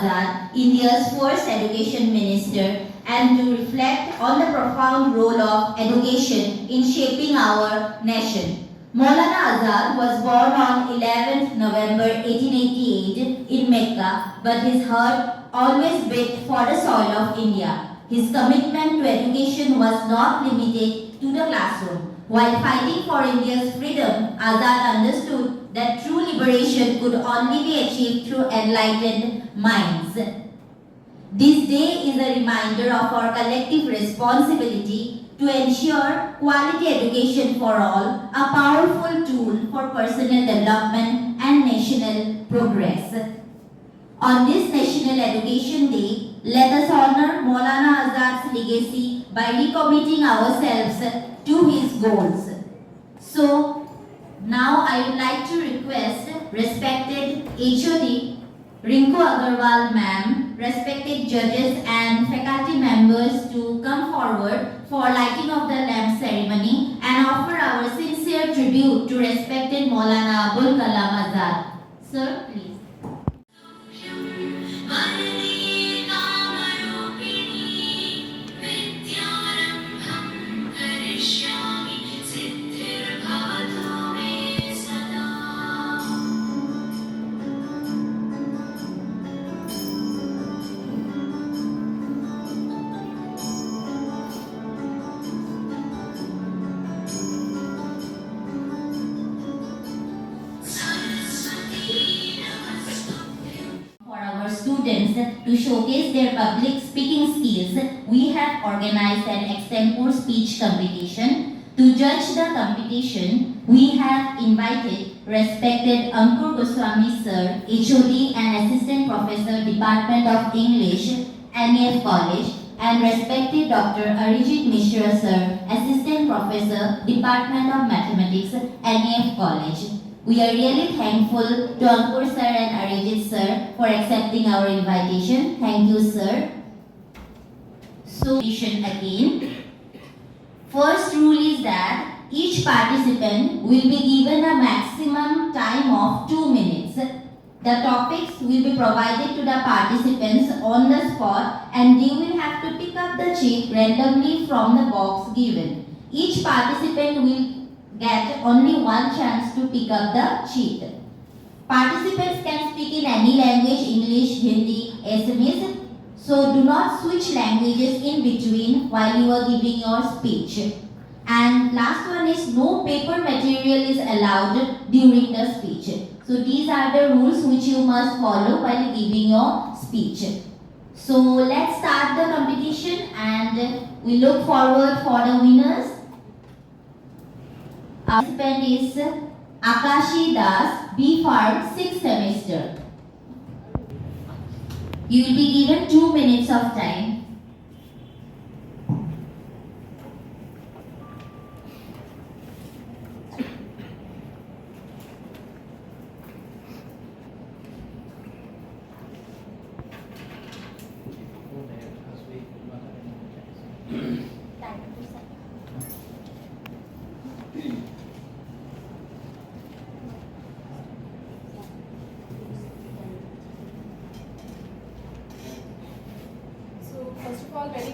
Azad, India's first education minister, and to reflect on the profound role of education in shaping our nation. Maulana Azad was born on 11th November 1888 in Mecca, but his heart always beat for the soil of India. His commitment to education was not limited to the classroom. While fighting for India's freedom, Azad understood that true liberation could only be achieved through enlightened minds. This day is a reminder of our collective responsibility to ensure quality education for all, a powerful tool for personal development and national progress. On this National Education Day, let us honor Maulana Azad's legacy by recommitting ourselves to his goals. So, now I would like to request respected HOD Rinku Agarwal ma'am, respected judges and faculty members to come forward for lighting of the lamp ceremony and offer our sincere tribute to respected Maulana Abul Kalam Azad. Sir, please. Students to showcase their public speaking skills, we have organized an extempore speech competition. To judge the competition, we have invited respected Ankur Goswami Sir, HOD and Assistant Professor, Department of English, NEF College, and respected Dr. Arijit Mishra Sir, Assistant Professor, Department of Mathematics, NEF College. We are really thankful to Ankur Sir and Arijit Sir for accepting our invitation. Thank you, sir. So, again. First rule is that each participant will be given a maximum time of 2 minutes. The topics will be provided to the participants on the spot and they will have to pick up the cheat randomly from the box given. Each participant will get only one chance to pick up the cheat. Participants can speak in any language, English, Hindi, Assamese. So do not switch languages in between while you are giving your speech. And last one is no paper material is allowed during the speech. So these are the rules which you must follow while giving your speech. So let's start the competition and we look forward for the winners. Our participant is Akashi Das, B Farm, 6th semester. You will be given 2 minutes of time. First of all, very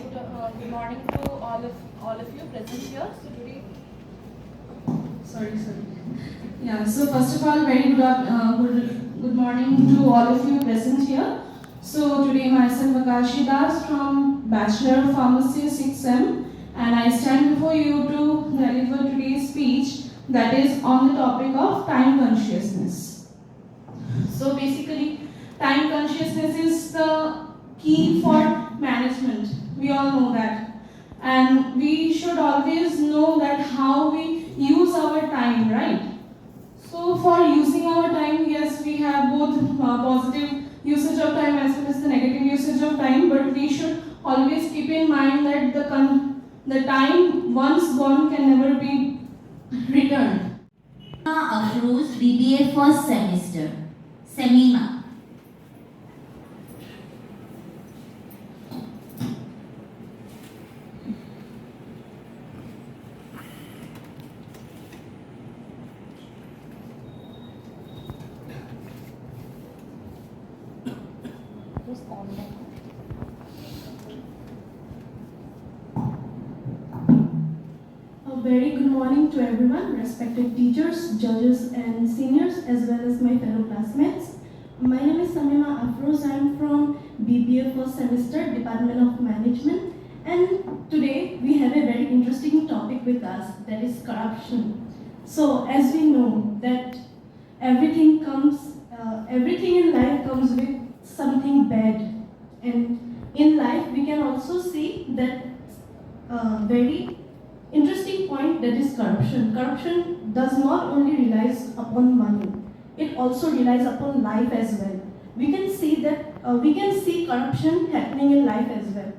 good morning to all of you present here. So today, sorry. Yeah. So first of all, very good morning to all of you present here. So today, myself Akashi Das from Bachelor of Pharmacy 6th Sem, and I stand before you to deliver today's speech that is on the topic of time consciousness. So basically, time consciousness is the key for management. We all know that, and we should always know that how we use our time, right? So for using our time, yes, we have both positive usage of time as well as the negative usage of time, but we should always keep in mind that the time once gone can never be returned. Afroz, BBA first semester. Semima. is online. A very good morning to everyone, respected teachers, judges, and seniors, as well as my fellow classmates. My name is Samima Afroz. I am from BBA first semester, Department of Management, and today we have a very interesting topic with us, that is corruption. So, as we know that everything in life comes with something bad, and in life we can also see that very interesting point, that is corruption. Corruption does not only relies upon money, it also relies upon life as well. We can see corruption happening in life as well.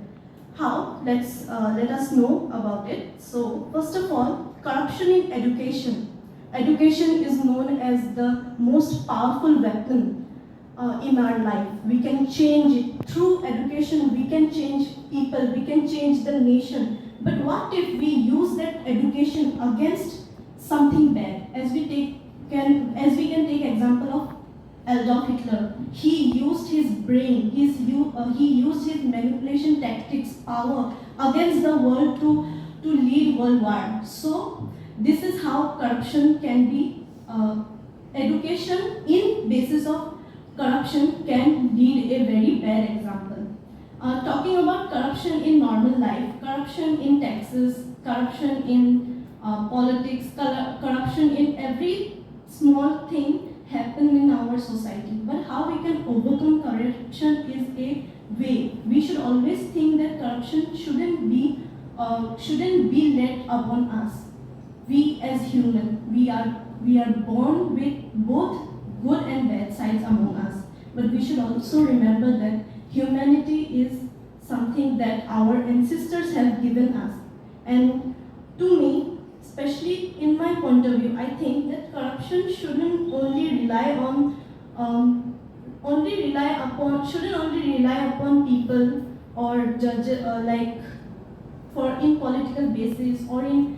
How? Let us know about it. So first of all, corruption in education. Education is known as the most powerful weapon in our life. We can change it. Through education, we can change people, we can change the nation. But what if we use that education against something bad? As we can take example of Adolf Hitler. He used his brain, he used his manipulation tactics, power against the world to lead World War. So this is how corruption can be. Education in basis of corruption can lead a very bad example. Talking about corruption in normal life, corruption in taxes, corruption in politics, corruption in every small thing happen in our society. But how we can overcome corruption is a way. We should always think that corruption shouldn't be laid upon us. We as human, we are born with both good and bad sides among us. But we should also remember that humanity is something that our ancestors have given us. And to me, especially in my point of view, I think that corruption shouldn't only rely upon people or judges, like for in political basis or in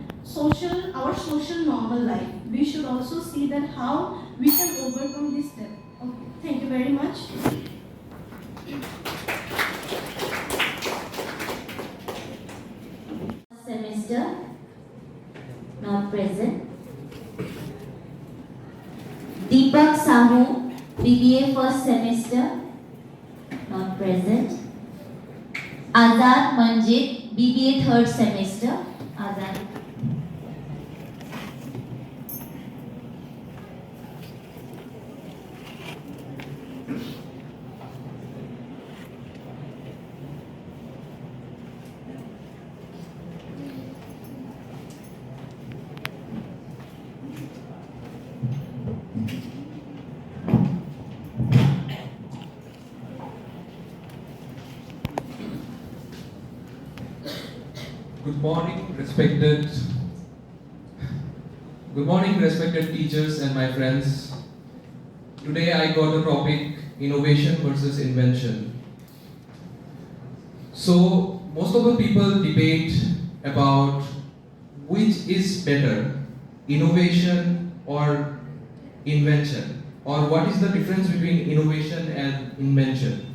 our social normal life. We should also see that how we can overcome this step. Okay, thank you very much. Semester, not present. Deepak Sahu, BBA first semester, not present. Azad Manjit, BBA third semester, Azad. Good morning, respected teachers and my friends. Today I got the topic innovation versus invention. So most of the people debate about which is better, innovation or invention, or what is the difference between innovation and invention.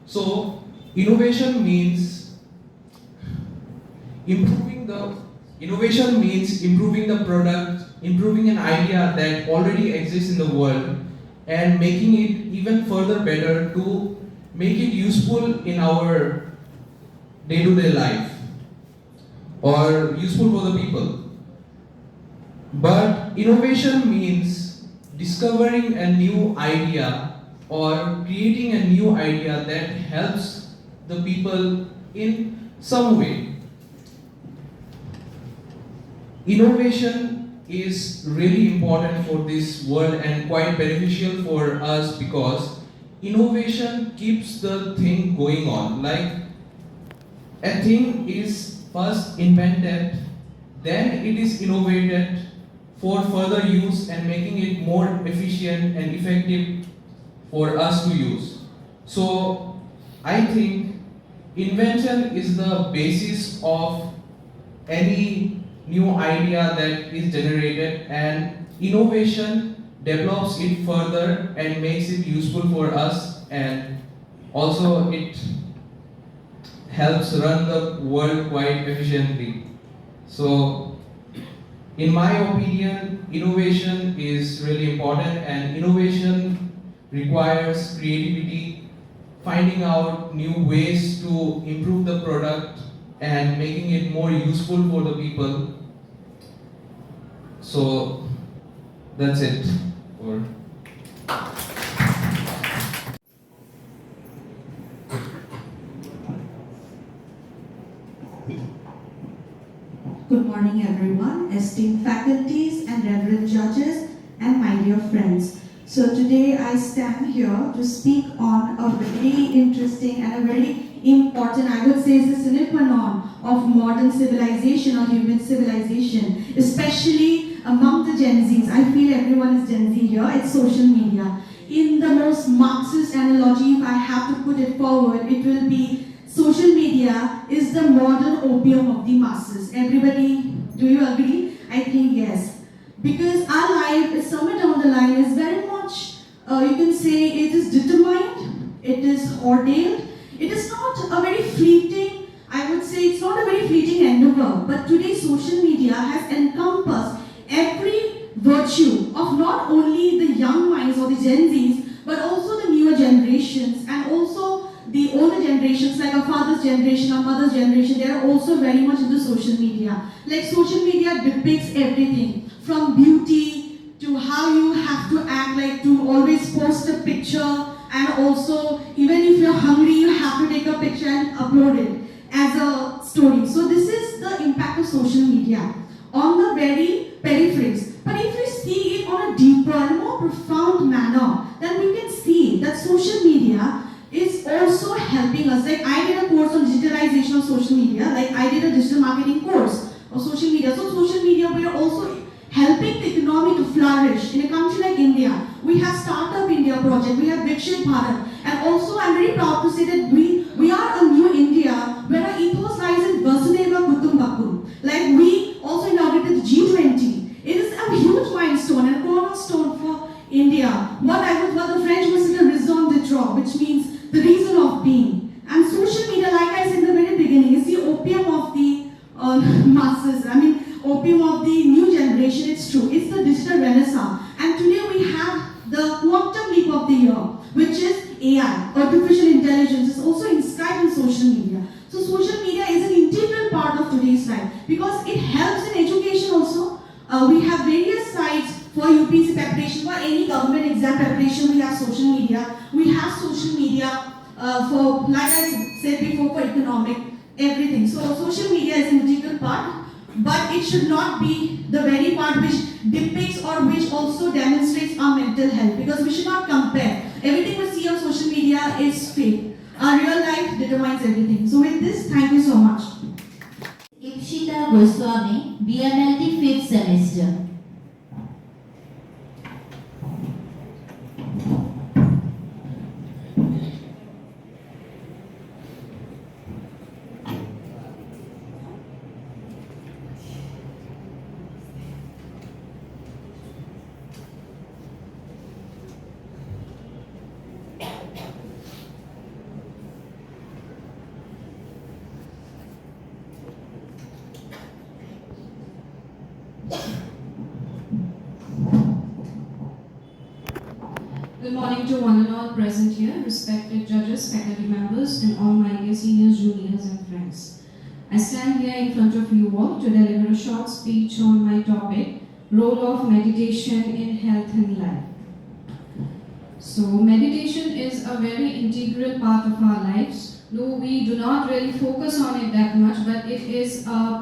So innovation means improving the product, improving an idea that already exists in the world and making it even further better to make it useful in our day-to-day life or useful for the people. But innovation means discovering a new idea or creating a new idea that helps the people in some way. Innovation is really important for this world and quite beneficial for us because innovation keeps the thing going on. Like a thing is first invented, then it is innovated for further use and making it more efficient and effective for us to use. So I think invention is the basis of any new idea that is generated, and innovation develops it further and makes it useful for us and also it helps run the world quite efficiently. So, in my opinion, innovation is really important, and innovation requires creativity, finding out new ways to improve the product and making it more useful for the people. So, that's it. Or Good morning, everyone, esteemed faculties and reverend judges, and my dear friends. So today I stand here to speak on a very interesting and a very important, I would say, is the sine qua non of modern civilization or human civilization, especially among the Gen Zs. I feel everyone is Gen Z here. It's social media. In the most Marxist analogy, if I have to put it forward, it will be social media is the modern opium of the masses. Everybody, do you agree? I think yes. Because our life is somewhere down the line is very much, you can say it is determined, it is ordained. It is not a very fleeting, I would say it's not a very fleeting endeavor. But today social media has encompassed every virtue of not only the young minds or the Gen Zs, but also the newer generations and also the older generations like our father's generation, our mother's generation. They are also very much into social media. Like social media depicts everything from beauty to how you have to act, like to always post a picture, and also even if you're hungry you have to take a picture and upload it as a story. So this is the impact of social media on the very peripheries. But if we see it on a deeper and more profound manner, then we can see that social media is also helping us. Like I did a course on digitalization of social media, like I did a digital marketing course of social media. So social media, we are also helping the economy to flourish. In a country like India, we have Startup India project, we have Vikshit Bharat, and also I'm very proud to say that we are a new India where our ethos lies in Vasudhaiva Kutumbakam. Like we also inaugurated the G20. It is a huge milestone and cornerstone for India. What the French would say the raison d'être, which means the reason of being. And social media, like I said in the very beginning, is the opium of the masses. I mean, opium of the new generation. It's true. It's the digital renaissance. And today we have the quantum leap of the year, which is AI, artificial intelligence, is also inscribed in social media. So social media is an integral part of today's life because it helps in education also. We have various sites for UPSC preparation, for any government exam preparation. We have social media. We have social media for, like I said before, for economic, everything. So social media is an integral part, but it should not be the very part which depicts or which also demonstrates our mental health, because we should not compare. Everything we see on social media is fake. Our real life determines everything. So with this, thank you so much. Ipshita Goswami, BMLT 5th semester. Good morning to one and all present here, respected judges, faculty members, and all my dear seniors, juniors, and friends. I stand here in front of you all to deliver a short speech on my topic, role of meditation in health and life. So, meditation is a very integral part of our lives, though we do not really focus on it that much, but it is a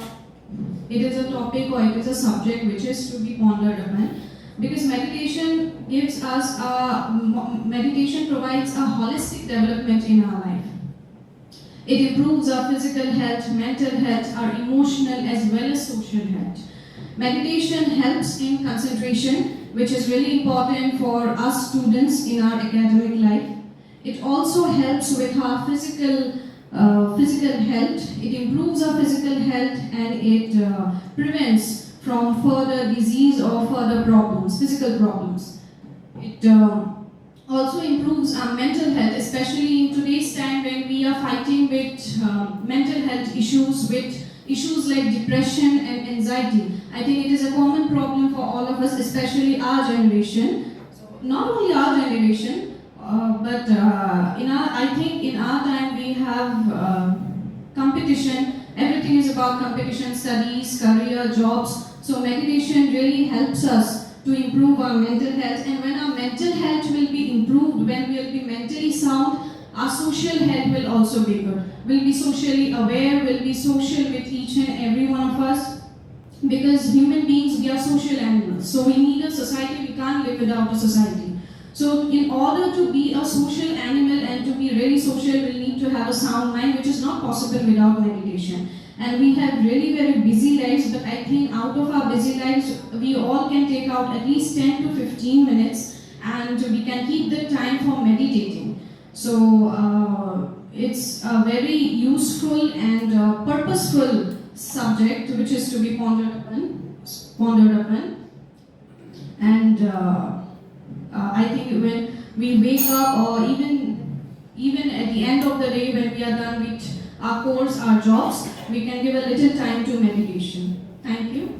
topic or it is a subject which is to be pondered upon. Because meditation provides a holistic development in our life. It improves our physical health, mental health, our emotional as well as social health. Meditation helps in concentration, which is really important for us students in our academic life. It also helps with our physical health. It improves our physical health and it prevents from further disease or further problems, physical problems. It also improves our mental health, especially in today's time when we are fighting with mental health issues, with issues like depression and anxiety. I think it is a common problem for all of us, especially our generation. So not only our generation, but I think in our time we have competition. Everything is about competition, studies, career, jobs. So meditation really helps us to improve our mental health, and when our mental health will be improved, when we will be mentally sound, our social health will also be good. We'll be socially aware, we'll be social with each and every one of us, because human beings, we are social animals. So we need a society, we can't live without a society. So in order to be a social animal and to be really social, we need to have a sound mind, which is not possible without meditation. And we have really very busy lives, but I think out of our busy lives, we all can take out at least 10 to 15 minutes, and we can keep the time for meditating. So it's a very useful and purposeful subject which is to be pondered upon. And I think when we wake up, or even at the end of the day when we are done with our course, our jobs, we can give a little time to meditation. Thank you.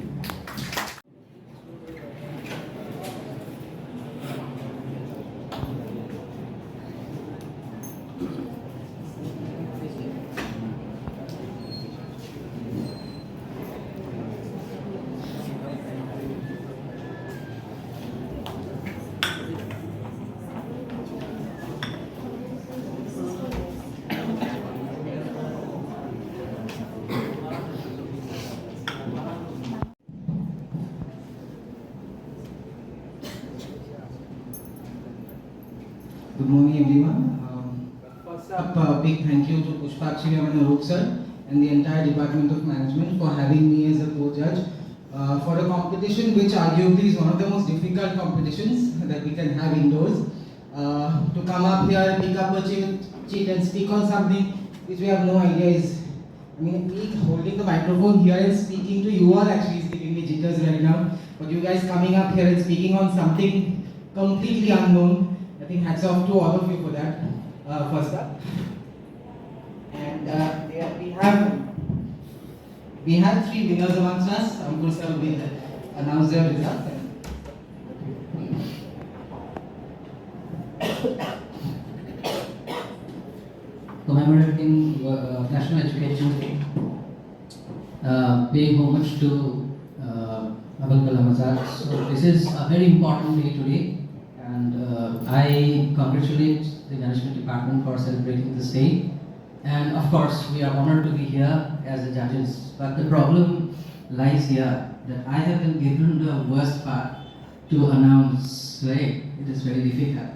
Good morning, everyone. First up, a big thank you to Pushpakshi ma'am and Arup sir and the entire Department of Management for having me as a co-judge for a competition which arguably is one of the most difficult competitions that we can have indoors. To come up here, pick up a sheet and speak on something which we have no idea is, me holding the microphone here and speaking to you all actually is giving me jitters right now. But you guys coming up here and speaking on something completely unknown, I think hats off to all of you for that, first up. And we have 3 winners amongst us. Ankur sir will announce their results. Commemorating National Education Day, paying homage to Abul Kalam Azad. So this is a very important day today, and I congratulate the Management Department for celebrating this day. And of course, we are honored to be here as the judges. But the problem lies here that I have been given the worst part to announce. Right? It is very difficult.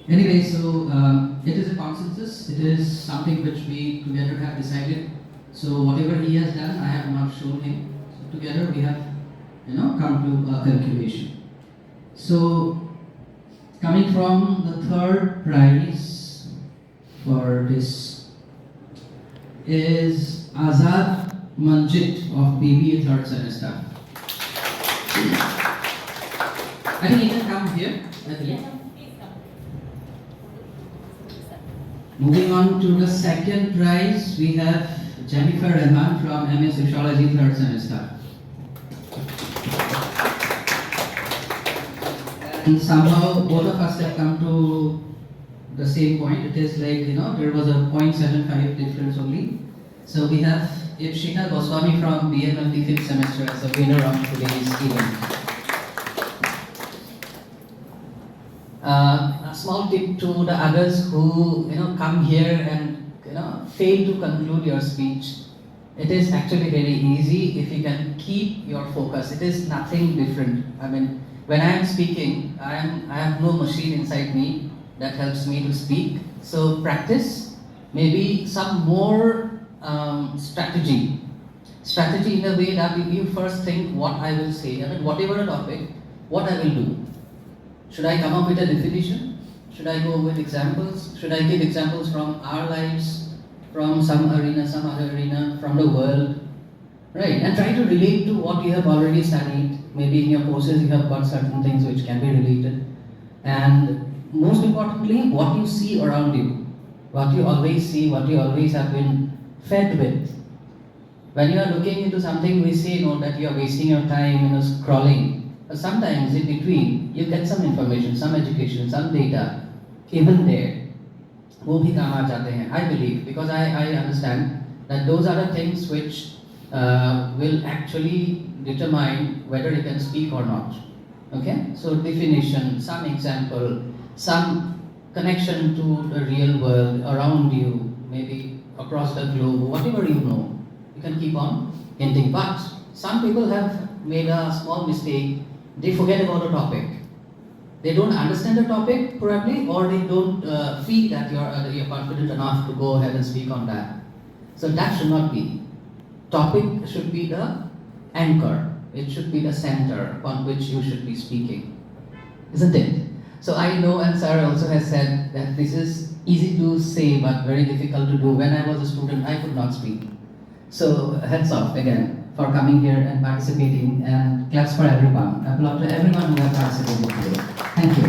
Anyway, so it is a consensus. It is something which we together have decided. So whatever he has done, I have not shown him. So together we have, come to a calculation. So coming from the third prize for this is Azad Manjit of BBA third semester. I think he can come here. I believe. Moving on to the second prize, we have Jennifer Rahman from MA Sociology third semester. And somehow both of us have come to the same point. It is like, there was a 0.75 difference only. So we have Ipshika Goswami from BMLT fifth semester as a winner of today's event. A small tip to the others who come here and fail to conclude your speech. It is actually very easy if you can keep your focus. It is nothing different. When I am speaking, I have no machine inside me that helps me to speak. So practice, maybe some more strategy. Strategy in a way that you first think what I will say. Whatever the topic, what I will do. Should I come up with a definition? Should I go with examples? Should I give examples from our lives, from some arena, some other arena, from the world? Right, and try to relate to what you have already studied. Maybe in your courses you have got certain things which can be related. And most importantly, what you see around you, what you always see, what you always have been fed with. When you are looking into something, we say that you are wasting your time scrolling. But sometimes in between, you get some information, some education, some data, even there. वो भी काम आ जाते हैं, I believe, because I understand that those are the things which will actually determine whether you can speak or not. Okay, so definition, some example, some connection to the real world around you, maybe across the globe, whatever you know, you can keep on hinting. But some people have made a small mistake, they forget about the topic. They don't understand the topic probably, or they don't feel that you're confident enough to go ahead and speak on that. So that should not be. Topic should be the anchor. It should be the center upon which you should be speaking, isn't it? So I know, and Sir also has said that this is easy to say but very difficult to do. When I was a student, I could not speak. So hats off again for coming here and participating, and claps for everyone. Applaud to everyone who has participated today. Thank you.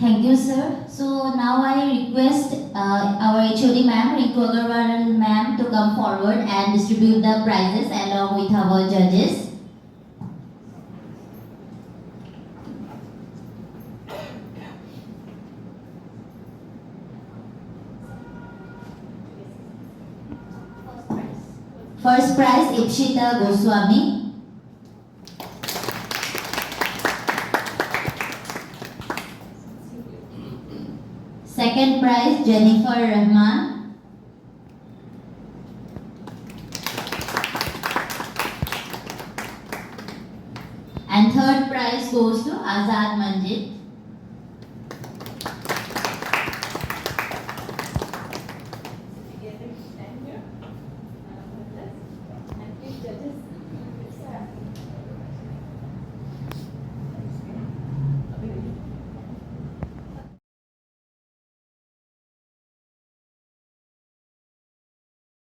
Thank you, sir. So now I request our HOD ma'am, Ritu Agarwal ma'am, to come forward and distribute the prizes along with our judges. First prize, Ipshita Goswami. Second prize, Jennifer Rahman. And third prize goes to Azad Manjit.